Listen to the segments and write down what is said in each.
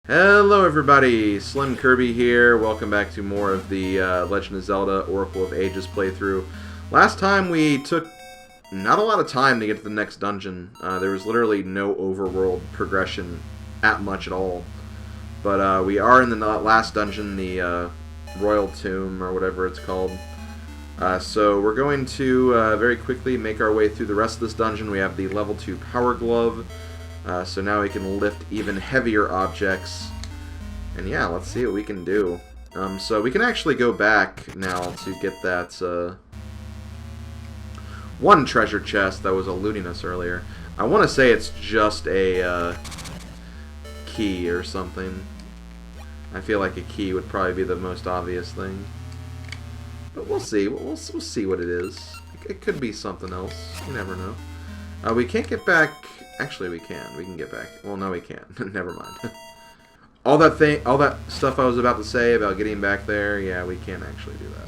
Hello everybody, Slim Kirby here. Welcome back to more of the Legend of Zelda Oracle of Ages playthrough. Last time we took not a lot of time to get to the next dungeon. There was literally no overworld progression much at all. But we are in the last dungeon, the Royal Tomb, or whatever it's called. So we're going to very quickly make our way through the rest of this dungeon. We have the level 2 Power Glove. So now we can lift even heavier objects. And yeah, let's see what we can do. So we can actually go back now to get that one treasure chest that was eluding us earlier. I want to say it's just a key or something. I feel like a key would probably be the most obvious thing. But we'll see. We'll see what it is. It could be something else. You never know. We can't get back... Actually, we can. We can get back. Well, no, we can't. Never mind. all that stuff I was about to say about getting back there, yeah, we can't actually do that.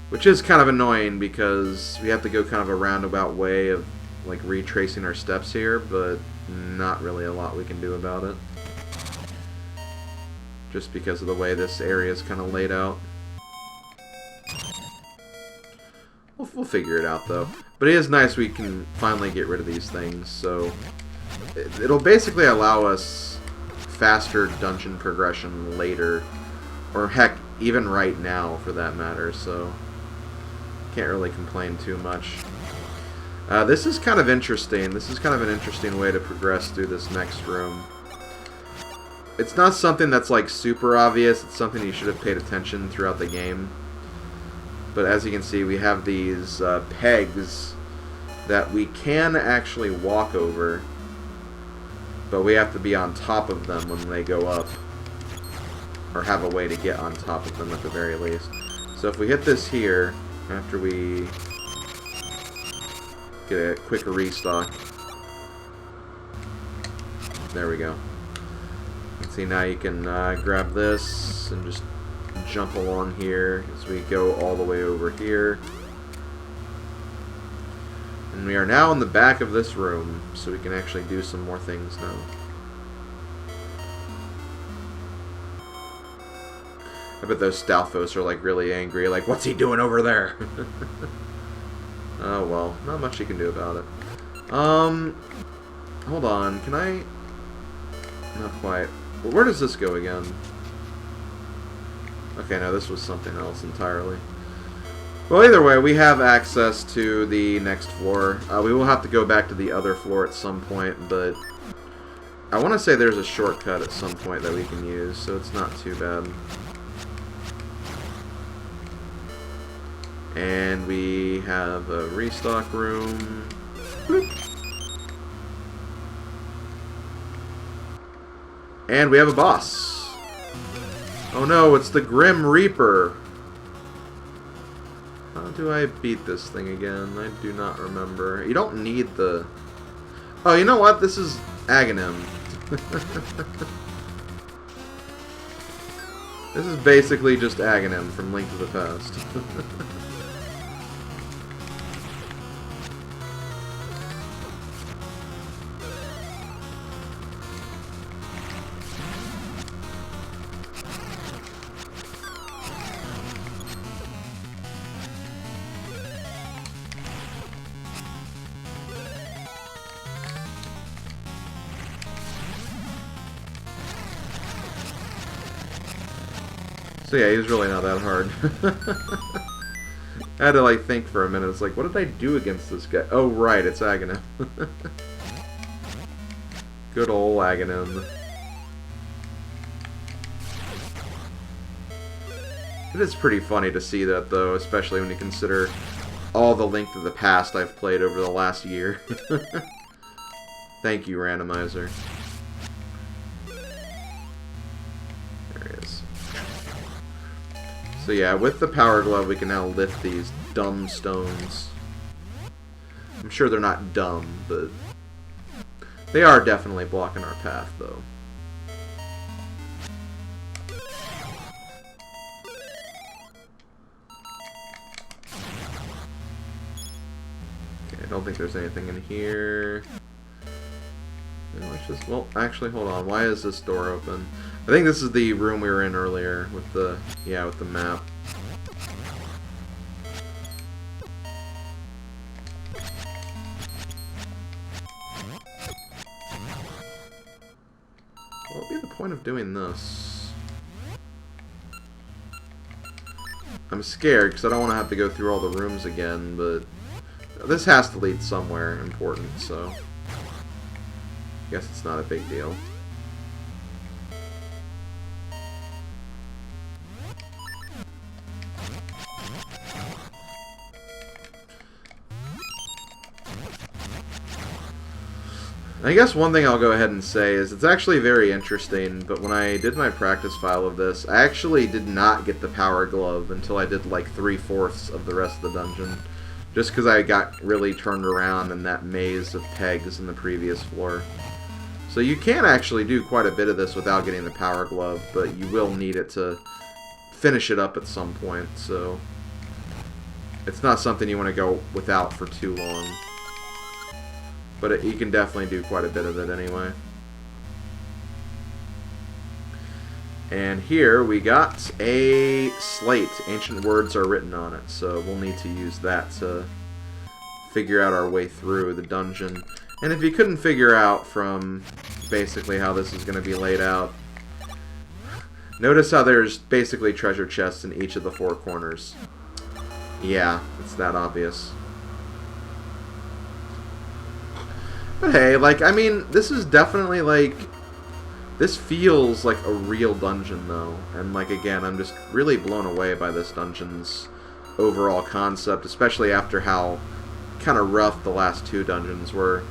Which is kind of annoying because we have to go kind of a roundabout way of like retracing our steps here, but not really a lot we can do about it. Just because of the way this area is kind of laid out. We'll figure it out, though. But it is nice we can finally get rid of these things, so... It'll basically allow us faster dungeon progression later. Or heck, even right now, for that matter, so... Can't really complain too much. This is kind of interesting. This is kind of an interesting way to progress through this next room. It's not something that's, like, super obvious. It's something you should have paid attention throughout the game. But as you can see, we have these pegs that we can actually walk over, but we have to be on top of them when they go up, or have a way to get on top of them at the very least. So if we hit this here, after we get a quick restock, there we go. Let's see, now you can grab this and just jump along here as we go all the way over here. And we are now in the back of this room, so we can actually do some more things now. I bet those Stalfos are like really angry, like, what's he doing over there? Oh well, not much you can do about it. Hold on, can I... Not quite. Where does this go again? Okay, no, this was something else entirely. Well, either way, we have access to the next floor. We will have to go back to the other floor at some point, but I want to say there's a shortcut at some point that we can use, so it's not too bad. And we have a restock room. Bloop. And we have a boss. Oh no, it's the Grim Reaper. How do I beat this thing again? I do not remember. You don't need the... Oh, you know what? This is Aghanim. This is basically just Aghanim from Link to the Past. So yeah, he was really not that hard. I had to like think for a minute. It's like, what did I do against this guy? Oh right, it's Aghanim. Good old Aghanim. It is pretty funny to see that though, especially when you consider all the Link to the Past I've played over the last year. Thank you, randomizer. So yeah, with the Power Glove we can now lift these dumb stones. I'm sure they're not dumb, but they are definitely blocking our path, though. Okay, I don't think there's anything in here. No, I Let's just, well, actually, hold on. Why is this door open? I think this is the room we were in earlier with the, yeah, with the map. What would be the point of doing this? I'm scared because I don't want to have to go through all the rooms again, but this has to lead somewhere important, so I guess it's not a big deal. I guess one thing I'll go ahead and say is it's actually very interesting, but when I did my practice file of this, I actually did not get the power glove until I did like 3/4 of the rest of the dungeon. Just because I got really turned around in that maze of pegs in the previous floor. So you can actually do quite a bit of this without getting the power glove, but you will need it to finish it up at some point, so it's not something you want to go without for too long. But you can definitely do quite a bit of it anyway. And here we got a slate. Ancient words are written on it, so we'll need to use that to figure out our way through the dungeon. And if you couldn't figure out from basically how this is going to be laid out, notice how there's basically treasure chests in each of the 4 corners. Yeah, it's that obvious. But hey, like, I mean, this is definitely, like, this feels like a real dungeon, though. And, like, again, I'm just really blown away by this dungeon's overall concept, especially after how kind of rough the last 2 dungeons were.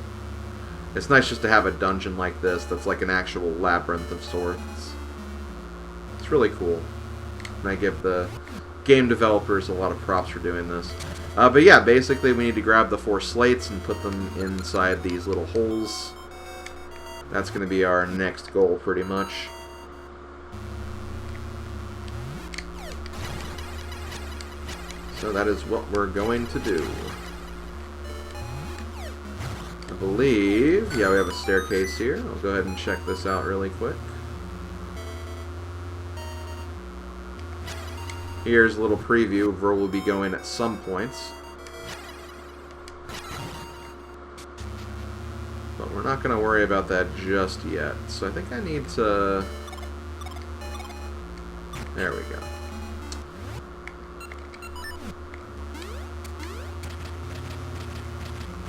It's nice just to have a dungeon like this that's like an actual labyrinth of sorts. It's really cool. And I give the game developers a lot of props for doing this. But yeah, basically we need to grab the 4 slates and put them inside these little holes. That's going to be our next goal, pretty much. So that is what we're going to do. I believe, yeah, we have a staircase here. I'll go ahead and check this out really quick. Here's a little preview of where we'll be going at some points. But we're not going to worry about that just yet. So I think I need to... There we go.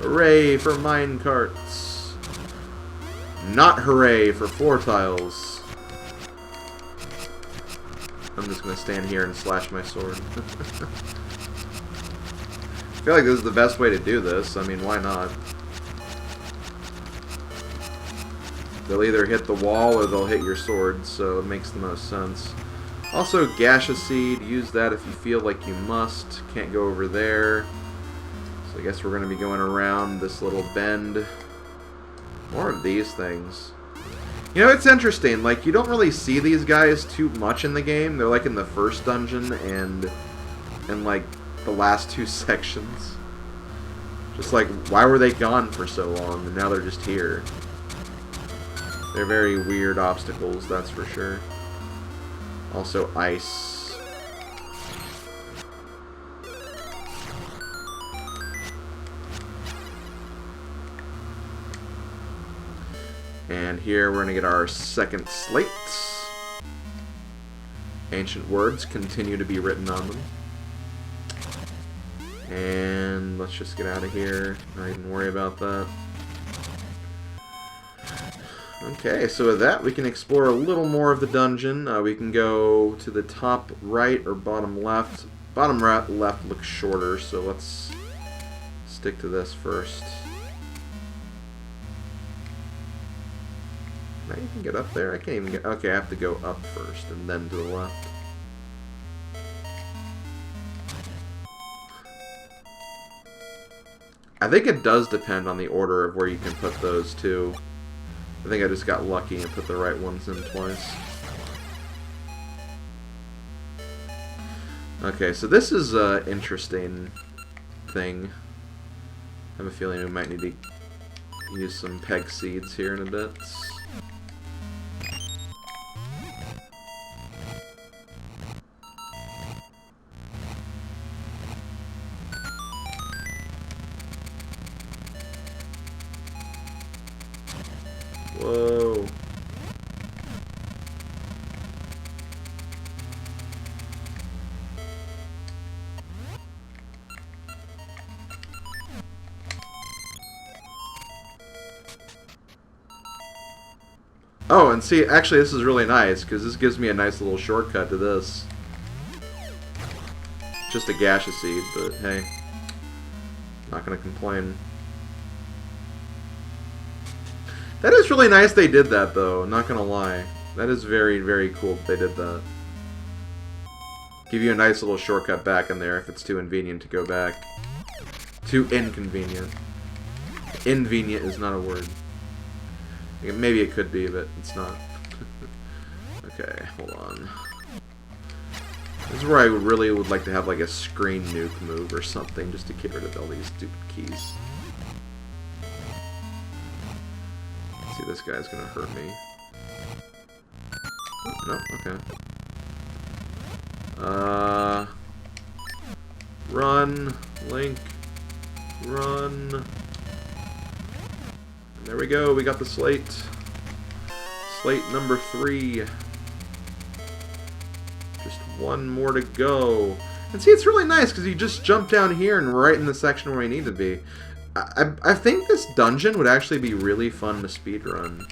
Hooray for minecarts! Not hooray for floor tiles. I'm just going to stand here and slash my sword. I feel like this is the best way to do this. I mean, why not? They'll either hit the wall or they'll hit your sword, so it makes the most sense. Also, gaseous seed. Use that if you feel like you must. Can't go over there. So I guess we're going to be going around this little bend. More of these things. You know, it's interesting, like, you don't really see these guys too much in the game. They're, like, in the first dungeon and like, the last 2 sections. Just, like, why were they gone for so long, and now they're just here? They're very weird obstacles, that's for sure. Also, ice. And here we're going to get our second slate. Ancient words continue to be written on them. And let's just get out of here. Not even worry about that. Okay, so with that, we can explore a little more of the dungeon. We can go to the top right or bottom left. Bottom right left looks shorter, so let's stick to this first. Can I even get up there? I can't even get... Okay, I have to go up first and then to the left. I think it does depend on the order of where you can put those, too. I think I just got lucky and put the right ones in twice. Okay, so this is an interesting thing. I have a feeling we might need to use some peg seeds here in a bit. Whoa. Oh, and see, actually this is really nice, because this gives me a nice little shortcut to this. Just a gaseous seed, but hey. Not gonna complain. That is really nice they did that, though, not gonna lie. That is very, very cool that they did that. Give you a nice little shortcut back in there if it's too inconvenient to go back. Too inconvenient. Inconvenient is not a word. Maybe it could be, but it's not. Okay, hold on. This is where I really would like to have like a screen nuke move or something, just to get rid of all these stupid keys. Let's see, this guy's gonna hurt me. Oh, no, okay. Run, Link, run. There we go, we got the Slate. Slate number 3. Just one more to go. And see, it's really nice because you just jump down here and right in the section where we need to be. I think this dungeon would actually be really fun to speedrun.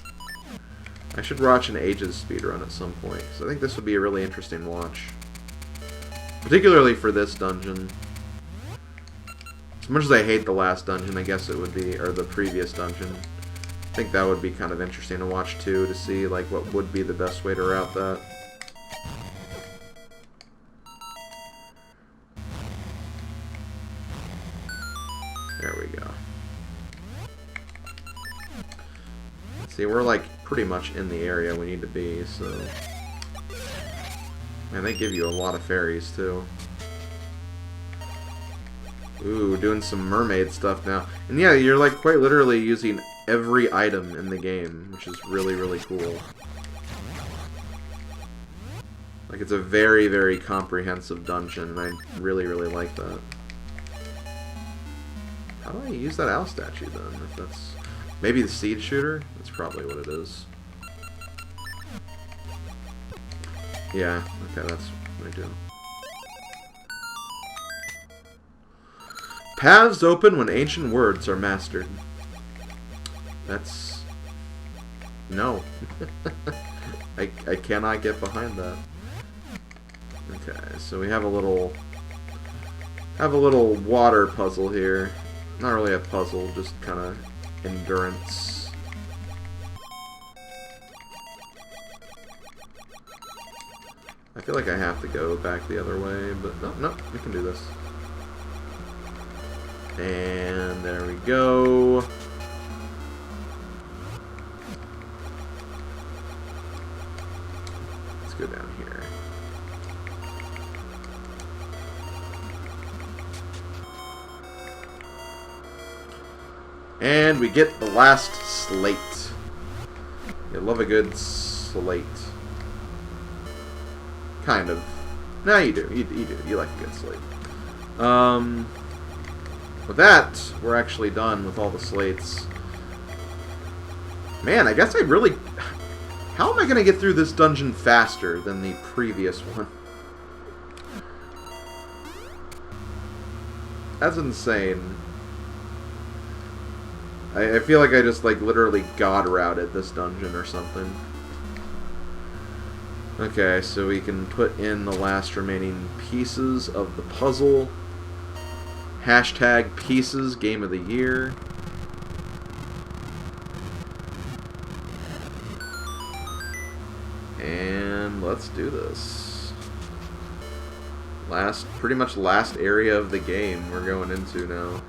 I should watch an Ages speedrun at some point, because I think this would be a really interesting watch. Particularly for this dungeon. As much as I hate the last dungeon, I guess it would be, or the previous dungeon. I think that would be kind of interesting to watch too, to see like what would be the best way to route that. There we go. Let's see, we're like pretty much in the area we need to be, so... Man, they give you a lot of fairies too. Ooh, doing some mermaid stuff now. And yeah, you're like quite literally using every item in the game, which is really, really cool. Like, it's a very, very comprehensive dungeon, and I really, really like that. How do I use that owl statue then? If that's... Maybe the seed shooter? That's probably what it is. Yeah, okay, that's what I do. Paths open when ancient words are mastered. That's... No. I cannot get behind that. Okay, so we have a little water puzzle here. Not really a puzzle, just kind of endurance. I feel like I have to go back the other way, but no, we can do this. And there we go. Let's go down here. And we get the last slate. You love a good slate. Kind of. No, you do. You do. You like a good slate. With that, we're actually done with all the slates. Man, I guess I really... How am I going to get through this dungeon faster than the previous one? That's insane. I feel like I just, like, literally god routed this dungeon or something. Okay, so we can put in the last remaining pieces of the puzzle. Hashtag pieces, game of the year. And let's do this. Pretty much last area of the game we're going into now.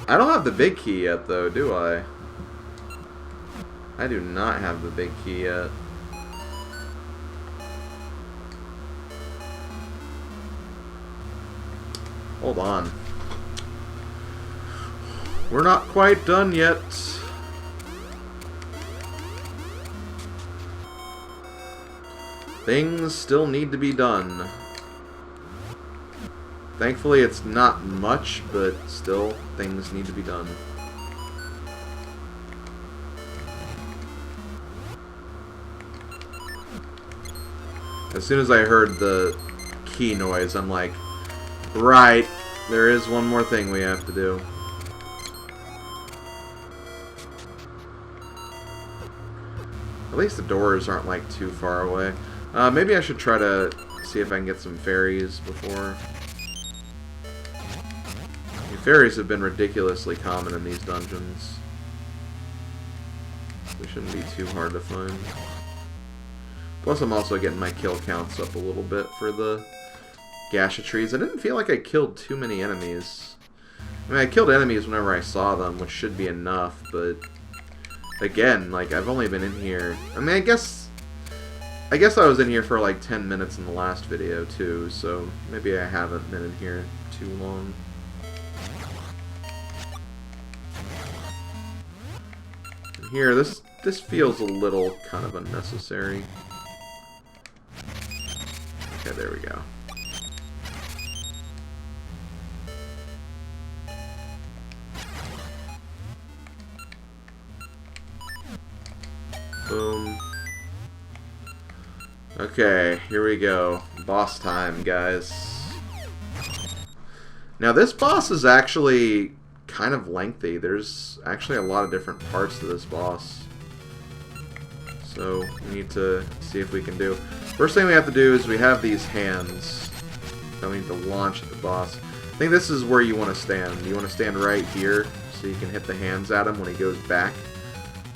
I don't have the big key yet, though, do I? I do not have the big key yet. Hold on. We're not quite done yet. Things still need to be done. Thankfully, it's not much, but still, things need to be done. As soon as I heard the key noise, I'm like, right, there is one more thing we have to do. At least the doors aren't like too far away. Maybe I should try to see if I can get some fairies before. Fairies have been ridiculously common in these dungeons. They shouldn't be too hard to find. Plus, I'm also getting my kill counts up a little bit for the Gasha trees. I didn't feel like I killed too many enemies. I mean, I killed enemies whenever I saw them, which should be enough, but again, like, I've only been in here... I mean, I guess I was in here for like 10 minutes in the last video, too, so maybe I haven't been in here too long. And here, this feels a little kind of unnecessary. Okay, there we go. Boom. Okay, here we go. Boss time, guys. Now, this boss is actually kind of lengthy. There's actually a lot of different parts to this boss. So, we need to see if we can do. First thing we have to do is we have these hands that we need to launch at the boss. I think this is where you want to stand. You want to stand right here so you can hit the hands at him when he goes back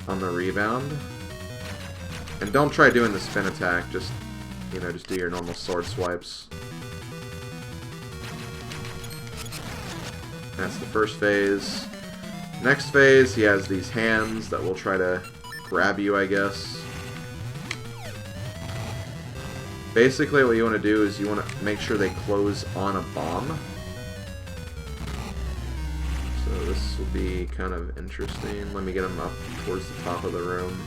on the rebound. And don't try doing the spin attack, just, you know, just do your normal sword swipes. That's the first phase. Next phase, he has these hands that will try to grab you, I guess. Basically, what you want to do is you want to make sure they close on a bomb. So this will be kind of interesting. Let me get him up towards the top of the room.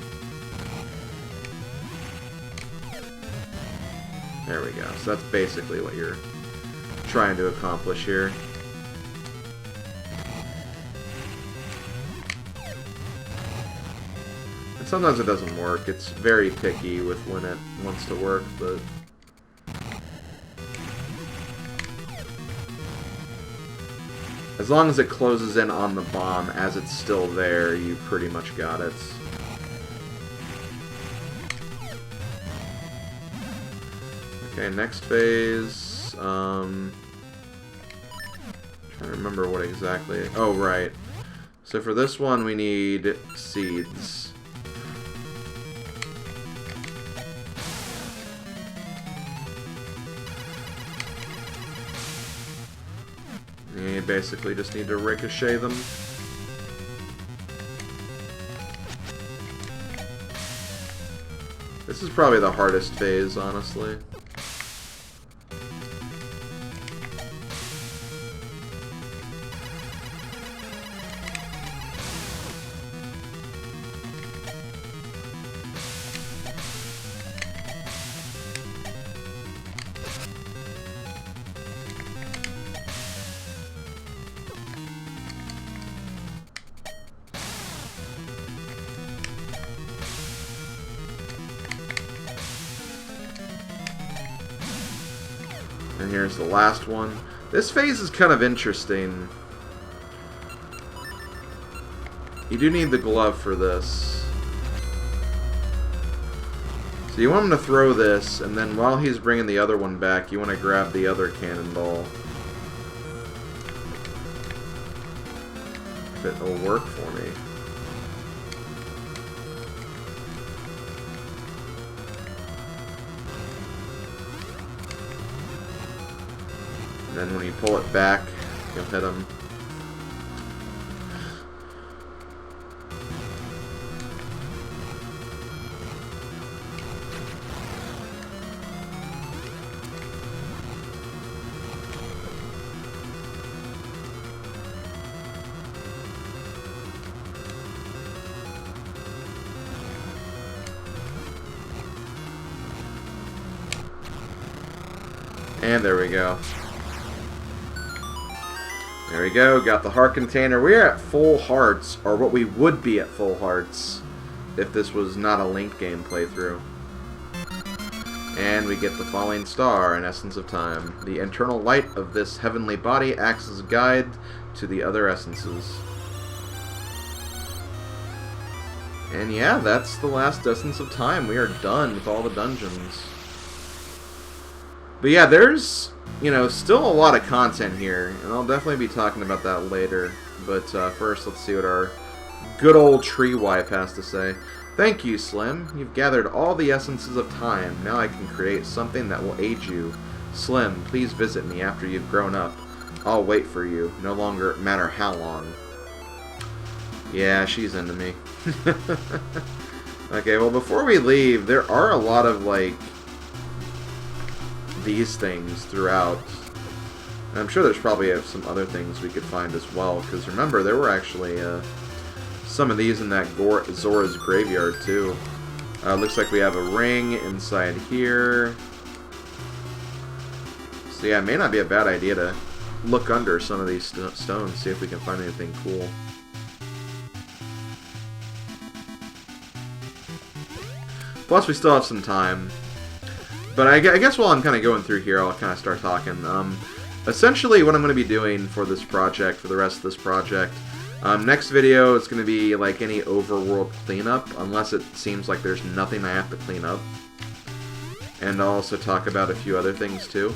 There we go. So that's basically what you're trying to accomplish here. And sometimes it doesn't work. It's very picky with when it wants to work, but... as long as it closes in on the bomb as it's still there, you pretty much got it. Okay, next phase. Trying to remember what exactly. Oh, right. So for this one, we need seeds. You basically just need to ricochet them. This is probably the hardest phase, honestly. And here's the last one. This phase is kind of interesting. You do need the glove for this. So you want him to throw this, and then while he's bringing the other one back, you want to grab the other cannonball. If it'll work for me. And then when you pull it back, you'll hit him. And there we go. There we go, got the heart container. We're at full hearts, or what we would be at full hearts if this was not a Link game playthrough. And we get the falling star, an essence of time. The internal light of this heavenly body acts as a guide to the other essences. And yeah, that's the last essence of time. We are done with all the dungeons. But yeah, there's, you know, still a lot of content here, and I'll definitely be talking about that later. But first, let's see what our good old tree wife has to say. Thank you, Slim. You've gathered all the essences of time. Now I can create something that will aid you. Slim, please visit me after you've grown up. I'll wait for you, no longer matter how long. Yeah, she's into me. Okay, well, before we leave, there are a lot of, like, these things throughout. And I'm sure there's probably some other things we could find as well, because remember, there were actually some of these in that Zora's graveyard, too. Looks like we have a ring inside here. So yeah, it may not be a bad idea to look under some of these stones, see if we can find anything cool. Plus, we still have some time. But I guess while I'm kind of going through here, I'll kind of start talking. Essentially, what I'm going to be doing for this project, for the rest of this project, next video is going to be like any overworld cleanup, unless it seems like there's nothing I have to clean up. And I'll also talk about a few other things too.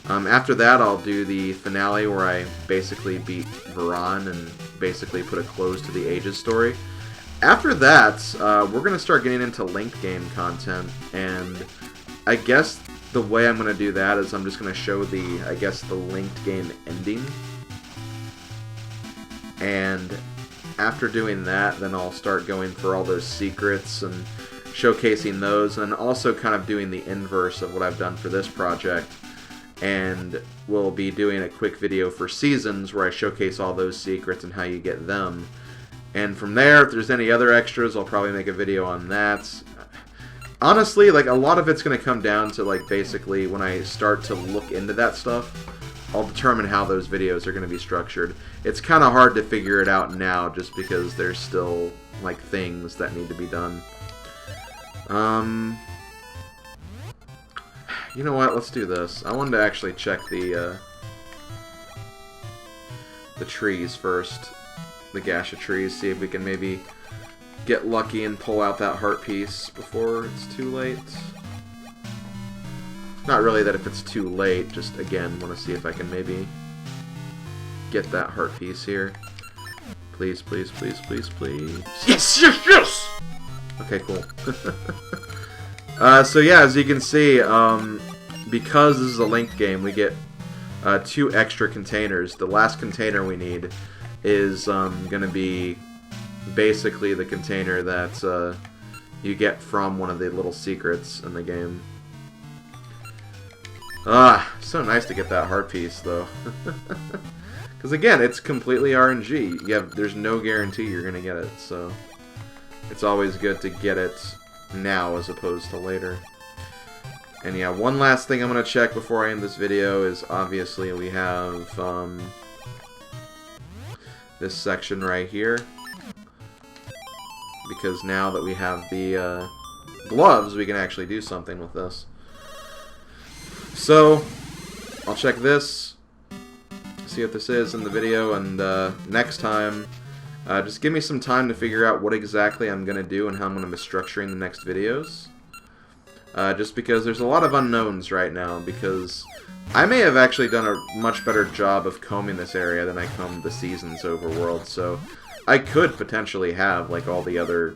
After that, I'll do the finale where I basically beat Veran and basically put a close to the Ages story. After that, we're going to start getting into Link game content, and I guess the way I'm going to do that is I'm just going to show the, I guess, the linked game ending. And after doing that, then I'll start going for all those secrets and showcasing those, and also kind of doing the inverse of what I've done for this project. And we'll be doing a quick video for Seasons where I showcase all those secrets and how you get them. And from there, if there's any other extras, I'll probably make a video on that. Honestly, like, a lot of it's going to come down to, like, basically when I start to look into that stuff, I'll determine how those videos are going to be structured. It's kind of hard to figure it out now just because there's still, like, things that need to be done. You know what? Let's do this. I wanted to actually check the trees first. The Gasha trees, see if we can maybe get lucky and pull out that heart piece before it's too late. Not really that if it's too late, just again want to see if I can maybe get that heart piece here. Please, please, please, please, please. Yes, yes, yes! Okay, cool. So yeah, as you can see, because this is a Link game, we get 2 extra containers. The last container we need is going to be basically the container that you get from one of the little secrets in the game. So nice to get that heart piece, though. Because again, it's completely RNG. There's no guarantee you're going to get it, so it's always good to get it now as opposed to later. And yeah, one last thing I'm going to check before I end this video is obviously we have this section right here, because now that we have the gloves, we can actually do something with this. So I'll check this, see what this is in the video, and next time just give me some time to figure out what exactly I'm going to do and how I'm going to be structuring the next videos. Just because there's a lot of unknowns right now, because I may have actually done a much better job of combing this area than I combed the Seasons overworld, so I could potentially have, like, all the other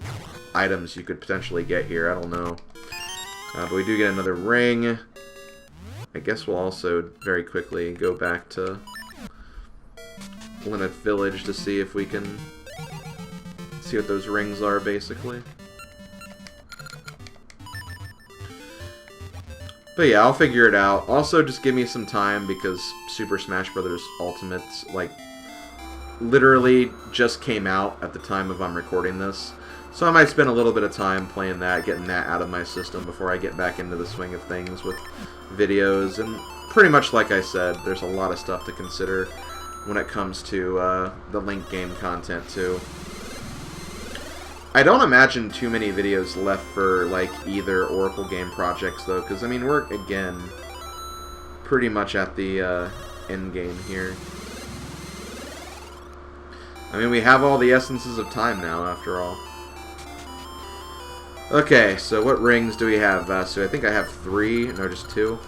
items you could potentially get here, I don't know. But we do get another ring. I guess we'll also very quickly go back to Linnet Village to see if we can see what those rings are, basically. But yeah, I'll figure it out. Also, just give me some time, because Super Smash Bros. Ultimate's, like, literally just came out at the time of I'm recording this. So I might spend a little bit of time playing that, getting that out of my system before I get back into the swing of things with videos. And pretty much like I said, there's a lot of stuff to consider when it comes to the Link game content too. I don't imagine too many videos left for like either Oracle game projects though, because I mean we're again pretty much at the end game here. I mean we have all the essences of time now after all. Okay, so what rings do we have? So I think I have 3, no just 2.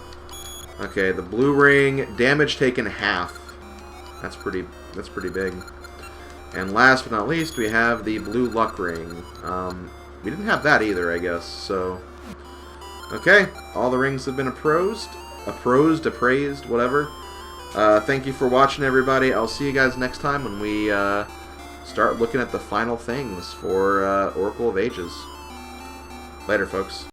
Okay, the blue ring, damage taken half. That's pretty big. And last but not least, we have the blue luck ring. We didn't have that either, I guess. So, okay, all the rings have been appraised, whatever. Thank you for watching, everybody. I'll see you guys next time when we start looking at the final things for Oracle of Ages. Later, folks.